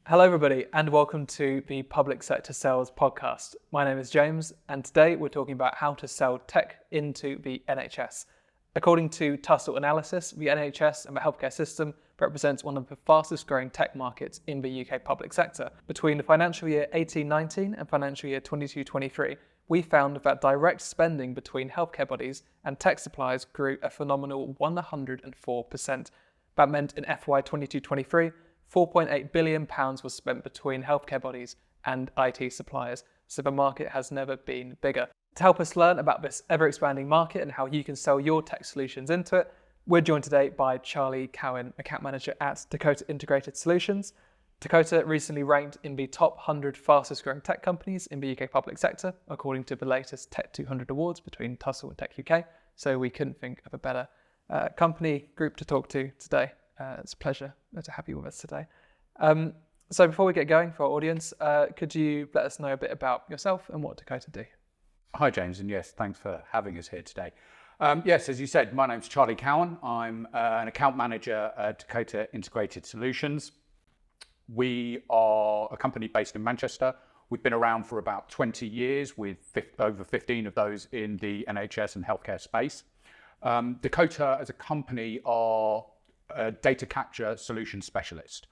Hello everybody and welcome to the Public Sector Sales Podcast. My name is James and today we're talking about how to sell tech into the NHS. According to Tussle Analysis, the NHS and the healthcare system represents one of the fastest growing tech markets in the UK public sector. Between the financial year 18-19 and financial year 22-23, we found that direct spending between healthcare bodies and tech suppliers grew a phenomenal 104%. That meant in FY 22-23, £4.8 billion was spent between healthcare bodies and IT suppliers, so the market has never been bigger. To help us learn about this ever-expanding market and how you can sell your tech solutions into it, we're joined today by Charlie Cowan, account manager at Dakota Integrated Solutions. Dakota recently ranked in the top 100 fastest growing tech companies in the UK public sector, according to the latest Tech 200 awards between Tussle and Tech UK, so we couldn't think of a better company group to talk to today. It's a pleasure to have you with us today. So before we get going for our audience, could you let us know a bit about yourself and what Dakota do? Hi James, and yes, thanks for having us here today. Yes, as you said, my name's Charlie Cowan. I'm an account manager at Dakota Integrated Solutions. We are a company based in Manchester. We've been around for about 20 years with over 15 of those in the NHS and healthcare space. Dakota as a company are a data capture solution specialist.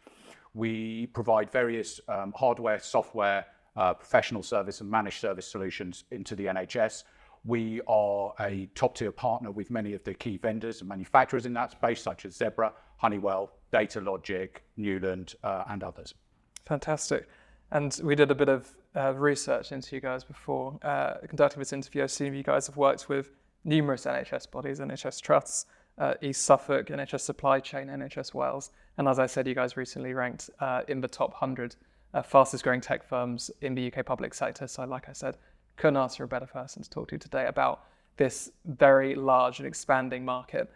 We provide various hardware, software, professional service and managed service solutions into the NHS. We are a top tier partner with many of the key vendors and manufacturers in that space, such as Zebra, Honeywell, Datalogic, Newland, and others. Fantastic. And we did a bit of research into you guys before conducting this interview. I've seen you guys have worked with numerous NHS bodies, NHS trusts, East Suffolk, NHS Supply Chain, NHS Wales. And as I said, you guys recently ranked in the top 100 fastest growing tech firms in the UK public sector. So like I said, couldn't ask for a better person to talk to today about this very large and expanding market.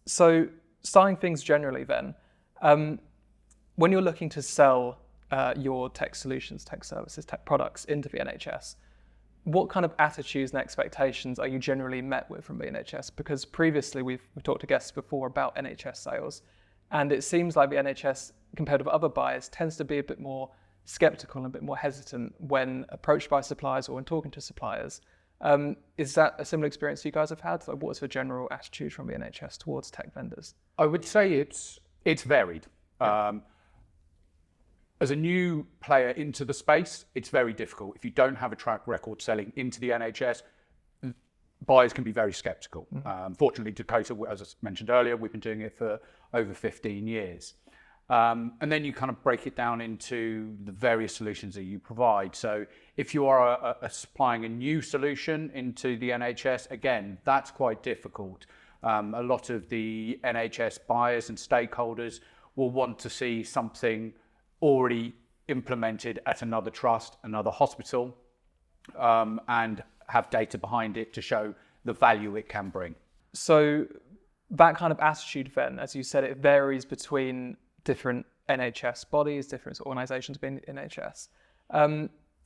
So starting things generally then, when you're looking to sell your tech solutions, tech services, tech products into the NHS, what kind of attitudes and expectations are you generally met with from the NHS? Because previously we've talked to guests before about NHS sales, and it seems like the NHS, compared with other buyers, tends to be a bit more skeptical and a bit more hesitant when approached by suppliers or when talking to suppliers. Is that a similar experience you guys have had? Like, what's the general attitude from the NHS towards tech vendors? I would say it's varied. Yeah. As a new player into the space, it's very difficult. If you don't have a track record selling into the NHS, buyers can be very skeptical. Fortunately, Dakota, as I mentioned earlier, we've been doing it for over 15 years. And then you kind of break it down into the various solutions that you provide. So if you are supplying a new solution into the NHS, again, that's quite difficult. A lot of the NHS buyers and stakeholders will want to see something already implemented at another trust, another hospital, and have data behind it to show the value it can bring. So that kind of attitude then, as you said, it varies between different NHS bodies, different organisations within NHS.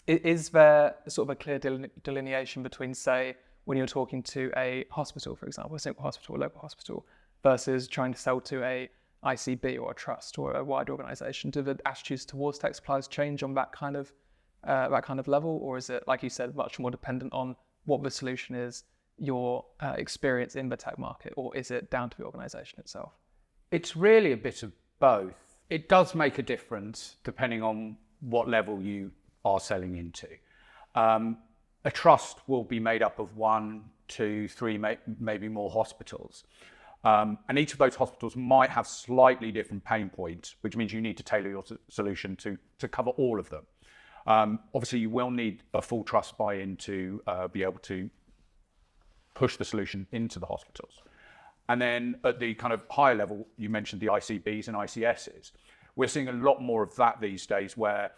Is there sort of a clear delineation between, say, when you're talking to a hospital, for example, a single hospital, a local hospital, versus trying to sell to a ICB or a trust or a wider organisation? Do the attitudes towards tech suppliers change on that kind of level, or is it, like you said, much more dependent on what the solution is, your experience in the tech market, or is it down to the organisation itself? It's really a bit of both. It does make a difference depending on what level you are selling into. A trust will be made up of 1, 2, 3, maybe more hospitals. And each of those hospitals might have slightly different pain points, which means you need to tailor your solution to cover all of them. Obviously, you will need a full trust buy-in to be able to push the solution into the hospitals. And then at the kind of higher level, you mentioned the ICBs and ICSs. We're seeing a lot more of that these days, where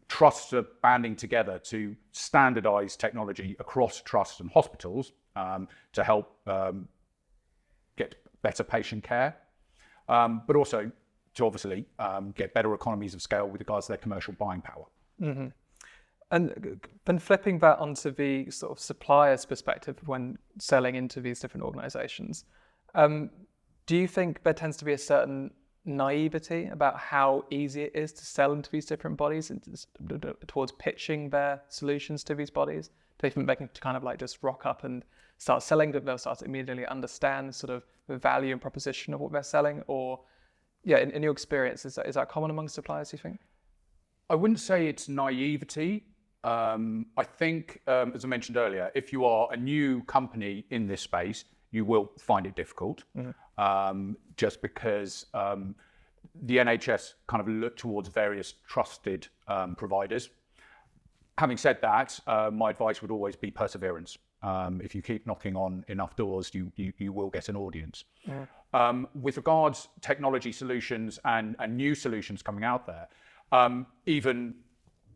trusts are banding together to standardize technology across trusts and hospitals to help get better patient care, but also to obviously get better economies of scale with regards to their commercial buying power. Mm-hmm. And then flipping that onto the sort of supplier's perspective when selling into these different organisations, do you think there tends to be a certain naivety about how easy it is to sell into these different bodies and towards pitching their solutions to these bodies? Do they think they can kind of like just rock up and start selling, that they'll start to immediately understand sort of the value and proposition of what they're selling? Or yeah, in your experience, is that common among suppliers, you think? I wouldn't say it's naivety. I think, as I mentioned earlier, if you are a new company in this space, you will find it difficult, just because the NHS kind of look towards various trusted providers. Having said that, my advice would always be perseverance. If you keep knocking on enough doors, you will get an audience. With regards technology solutions and new solutions coming out there, even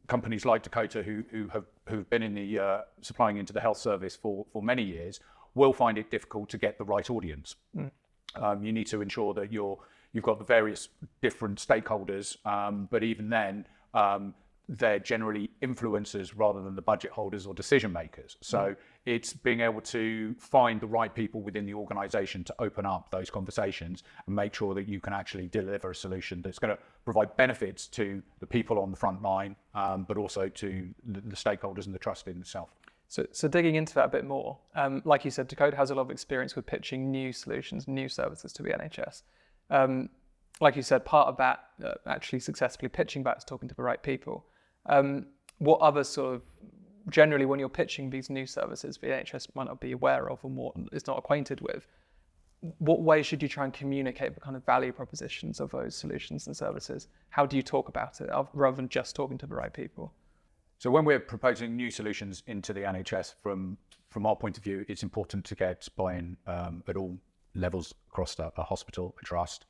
companies like Dakota who've been in the supplying into the health service for many years will find it difficult to get the right audience. You need to ensure that you've got the various different stakeholders, but even then, they're generally influencers rather than the budget holders or decision makers. So it's being able to find the right people within the organization to open up those conversations and make sure that you can actually deliver a solution that's going to provide benefits to the people on the front line, but also to the stakeholders and the trust in itself. So digging into that a bit more, like you said, Dakota has a lot of experience with pitching new solutions, new services to the NHS. Like you said, part of that actually successfully pitching back is talking to the right people. What other sort of, generally when you're pitching these new services the NHS might not be aware of or more is not acquainted with, what way should you try and communicate the kind of value propositions of those solutions and services? How do you talk about it rather than just talking to the right people? So when we're proposing new solutions into the NHS, from our point of view, it's important to get buy-in at all levels across a hospital, a trust.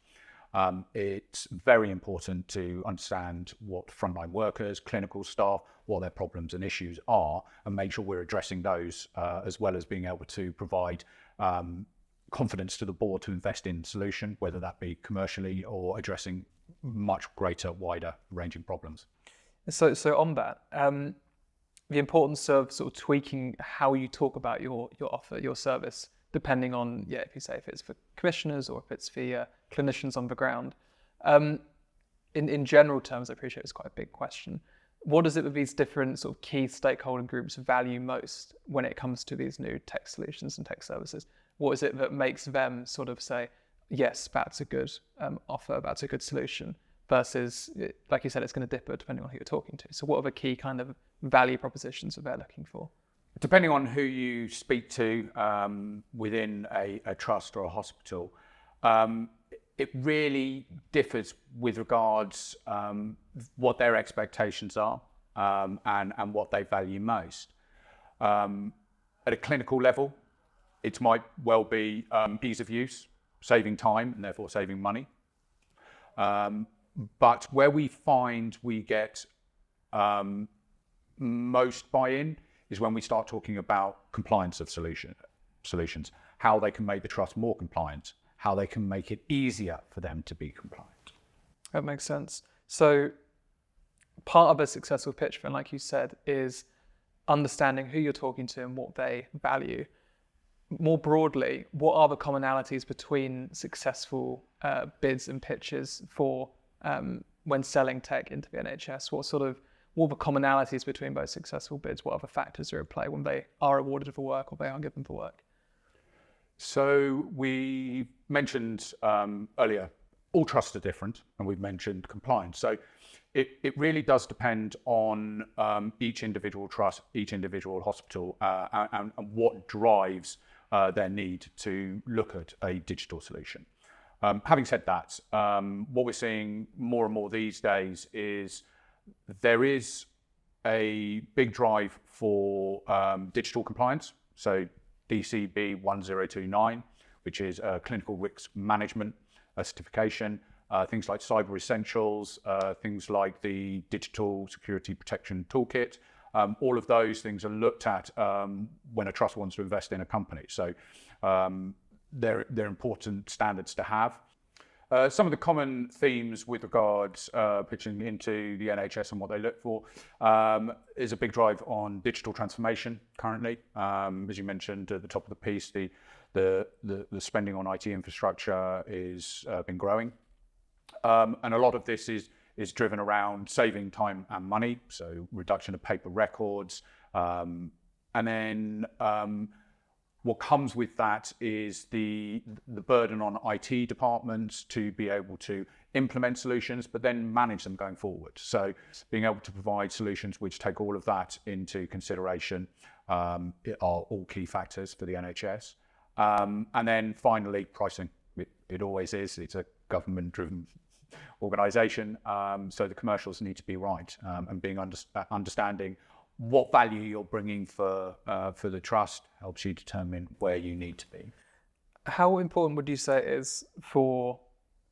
It's very important to understand what frontline workers, clinical staff, what their problems and issues are, and make sure we're addressing those, as well as being able to provide confidence to the board to invest in solution, whether that be commercially or addressing much greater, wider ranging problems. So on that, the importance of sort of tweaking how you talk about your offer, your service, depending on, if it's for commissioners or if it's for clinicians on the ground. In general terms, I appreciate it's quite a big question. What is it that these different sort of key stakeholder groups value most when it comes to these new tech solutions and tech services? What is it that makes them sort of say, yes, that's a good offer, that's a good solution, versus, like you said, it's going to differ depending on who you're talking to. So what are the key kind of value propositions that they're looking for? Depending on who you speak to within a trust or a hospital, it really differs with regards what their expectations are and what they value most. At a clinical level, it might well be ease of use, saving time and therefore saving money. But where we find we get most buy-in is when we start talking about compliance of solutions, how they can make the trust more compliant, how they can make it easier for them to be compliant. That makes sense. So part of a successful pitch, then, like you said, is understanding who you're talking to and what they value. More broadly, what are the commonalities between successful bids and pitches for when selling tech into the NHS? What are the commonalities between both successful bids? What other factors are at play when they are awarded for work or they are given for work? So we mentioned earlier, all trusts are different, and we've mentioned compliance. So it really does depend on each individual trust, each individual hospital, and what drives their need to look at a digital solution. Having said that, what we're seeing more and more these days is there is a big drive for digital compliance. So DCB 1029, which is clinical risk management certification, things like cyber essentials, things like the digital security protection toolkit. All of those things are looked at when a trust wants to invest in a company. So they're important standards to have. Some of the common themes with regards pitching into the NHS and what they look for is a big drive on digital transformation currently. As you mentioned at the top of the piece, the spending on IT infrastructure is been growing. And a lot of this is driven around saving time and money, so reduction of paper records. And then what comes with that is the burden on IT departments to be able to implement solutions, but then manage them going forward. So being able to provide solutions which take all of that into consideration are all key factors for the NHS. And then finally, pricing. It always is. It's a government-driven organisation, so the commercials need to be right, and being understanding what value you're bringing for the trust helps you determine where you need to be. How important would you say it is for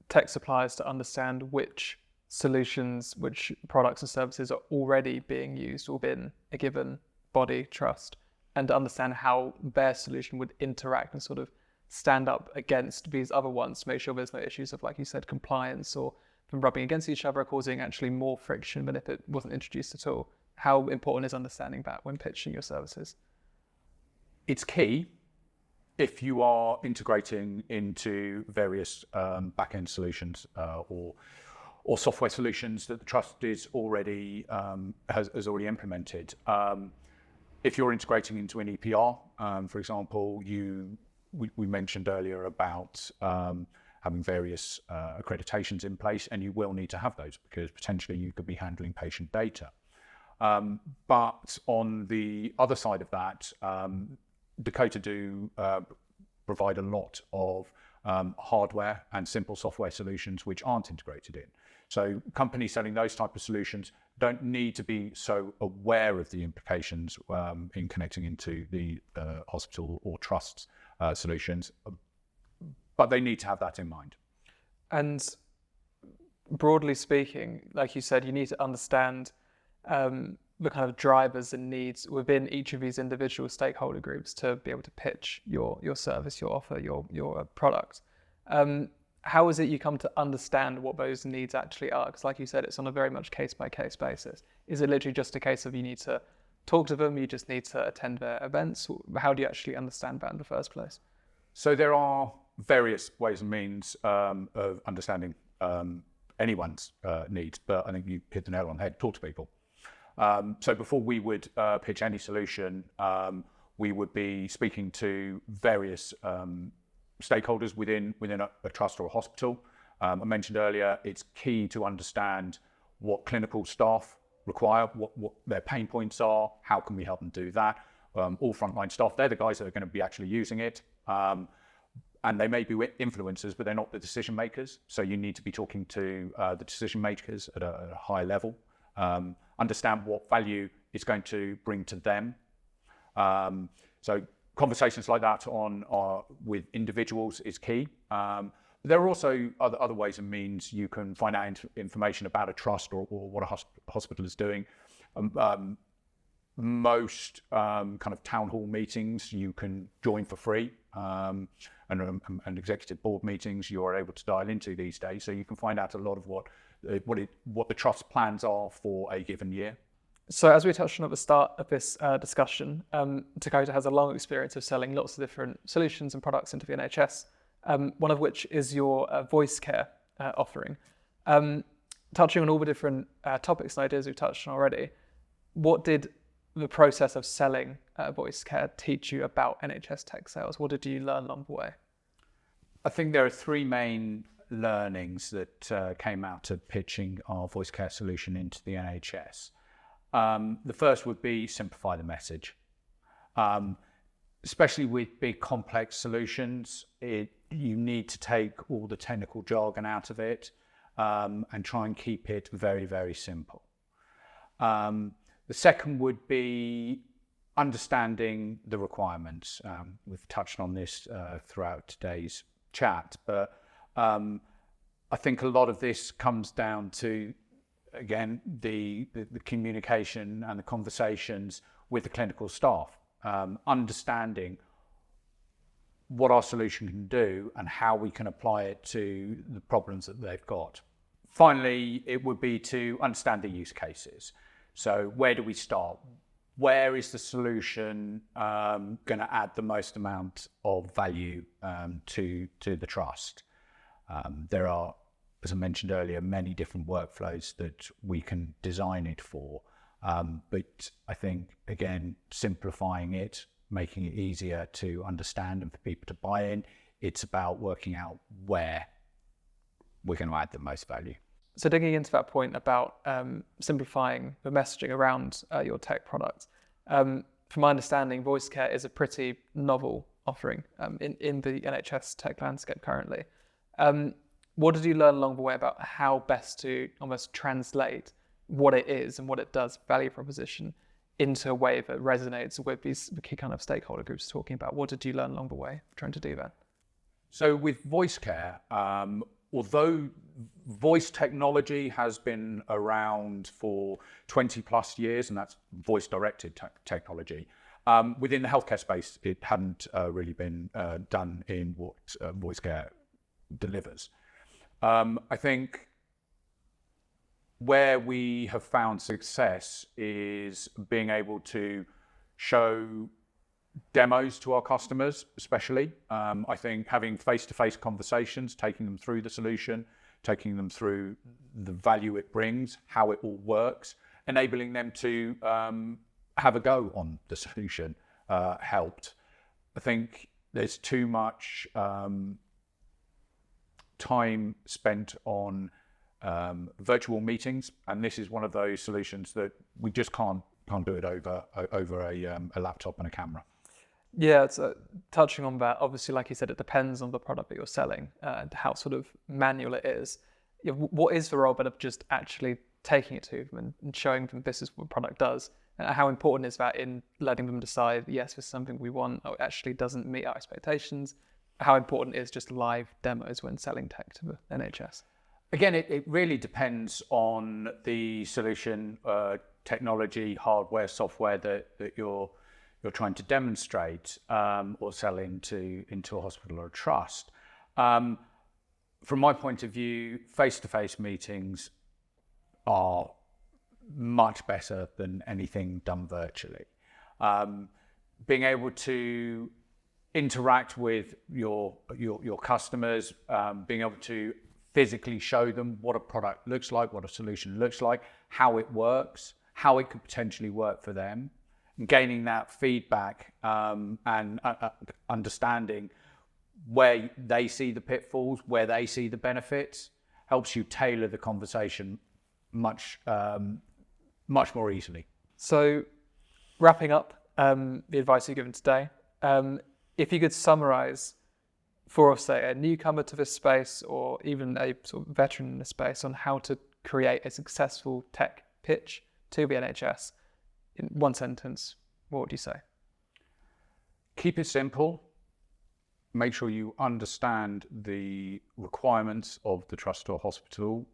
tech suppliers to understand which solutions, which products and services are already being used within a given body trust, and to understand how their solution would interact and sort of stand up against these other ones to make sure there's no issues of, like you said, compliance or from rubbing against each other, causing actually more friction than if it wasn't introduced at all? How important is understanding that when pitching your services? It's key if you are integrating into various back-end solutions or software solutions that the trust is already has already implemented. If you're integrating into an EPR, for example, we mentioned earlier about having various accreditations in place, and you will need to have those because potentially you could be handling patient data. But on the other side of that, Dakota do provide a lot of hardware and simple software solutions which aren't integrated in. So companies selling those type of solutions don't need to be so aware of the implications in connecting into the hospital or trust's solutions, but they need to have that in mind. And broadly speaking, like you said, you need to understand the kind of drivers and needs within each of these individual stakeholder groups to be able to pitch your service, your offer, your product. How is it you come to understand what those needs actually are? Because like you said, it's on a very much case-by-case basis. Is it literally just a case of you need to talk to them, you just need to attend their events? How do you actually understand that in the first place? So there are various ways and means of understanding anyone's needs, but I think you hit the nail on the head. Talk to people. So before we would pitch any solution, we would be speaking to various stakeholders within a trust or a hospital. I mentioned earlier, it's key to understand what clinical staff require, what their pain points are, how can we help them do that. All frontline staff, they're the guys that are going to be actually using it. And they may be influencers, but they're not the decision makers. So you need to be talking to the decision makers at a high level. Understand what value it's going to bring to them. So conversations like that with individuals is key. There are also other ways and means you can find out information about a trust or what a hospital is doing. Most kind of town hall meetings you can join for free, and executive board meetings you are able to dial into these days, so you can find out a lot of what the trust plans are for a given year. So as we touched on at the start of this discussion, Dakota has a long experience of selling lots of different solutions and products into the NHS, one of which is your voice care offering. Touching on all the different topics and ideas we've touched on already, what did the process of selling voice care teach you about NHS tech sales? What did you learn along the way? I think there are three main learnings that came out of pitching our voice care solution into the NHS. The first would be simplify the message. Especially with big complex solutions, you need to take all the technical jargon out of it and try and keep it very, very simple. The second would be understanding the requirements. We've touched on this throughout today's chat, but I think a lot of this comes down to, again, the communication and the conversations with the clinical staff, understanding what our solution can do and how we can apply it to the problems that they've got. Finally, it would be to understand the use cases. So where do we start? Where is the solution going to add the most amount of value to the trust? There are as I mentioned earlier, many different workflows that we can design it for. But I think, again, simplifying it, making it easier to understand and for people to buy in, it's about working out where we're going to add the most value. So digging into that point about simplifying the messaging around your tech products, from my understanding, voice care is a pretty novel offering in the NHS tech landscape currently. What did you learn along the way about how best to almost translate what it is and what it does, value proposition, into a way that resonates with these key kind of stakeholder groups talking about? What did you learn along the way trying to do that? So with voice care, although voice technology has been around for 20 plus years, and that's voice directed technology, within the healthcare space, it hadn't really been done in what voice care delivers. I think where we have found success is being able to show demos to our customers, especially. I think having face-to-face conversations, taking them through the solution, taking them through the value it brings, how it all works, enabling them to have a go on the solution helped. I think there's too much time spent on virtual meetings, and this is one of those solutions that we just can't do it over a laptop and a camera. Yeah, it's touching on that. Obviously, like you said, it depends on the product that you're selling and how sort of manual it is. What is the role but of just actually taking it to them and showing them this is what the product does? And how important is that in letting them decide, yes, this is something we want, or it actually doesn't meet our expectations? How important is just live demos when selling tech to the NHS? Again, it really depends on the solution, technology, hardware, software that you're trying to demonstrate or sell into a hospital or a trust. From my point of view, face-to-face meetings are much better than anything done virtually. Being able to interact with your customers, being able to physically show them what a product looks like, what a solution looks like, how it works, how it could potentially work for them, and gaining that feedback and understanding where they see the pitfalls, where they see the benefits, helps you tailor the conversation much more easily. So wrapping up the advice you've given today, if you could summarize for, say, a newcomer to this space or even a sort of veteran in the space on how to create a successful tech pitch to the NHS in one sentence, what would you say? Keep it simple. Make sure you understand the requirements of the trust or hospital,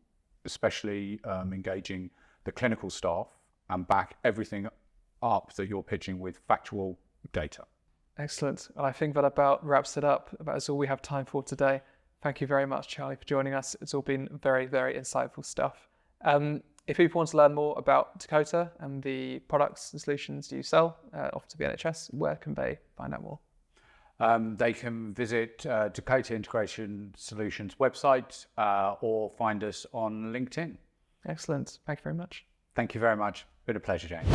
especially engaging the clinical staff, and back everything up that you're pitching with factual data. Excellent. And I think that about wraps it up. That's all we have time for today. Thank you very much, Charlie, for joining us. It's all been very, very insightful stuff. If people want to learn more about Dakota and the products and solutions you sell off to the NHS, where can they find out more? They can visit Dakota Integrated Solutions website or find us on LinkedIn. Excellent. Thank you very much. Thank you very much. Been a pleasure, James.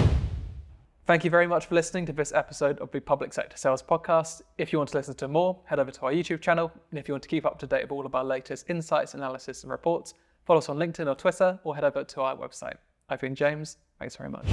Thank you very much for listening to this episode of the Public Sector Sales Podcast. If you want to listen to more, head over to our YouTube channel. And if you want to keep up to date with all of our latest insights, analysis and reports, follow us on LinkedIn or Twitter, or head over to our website. I've been James. Thanks very much.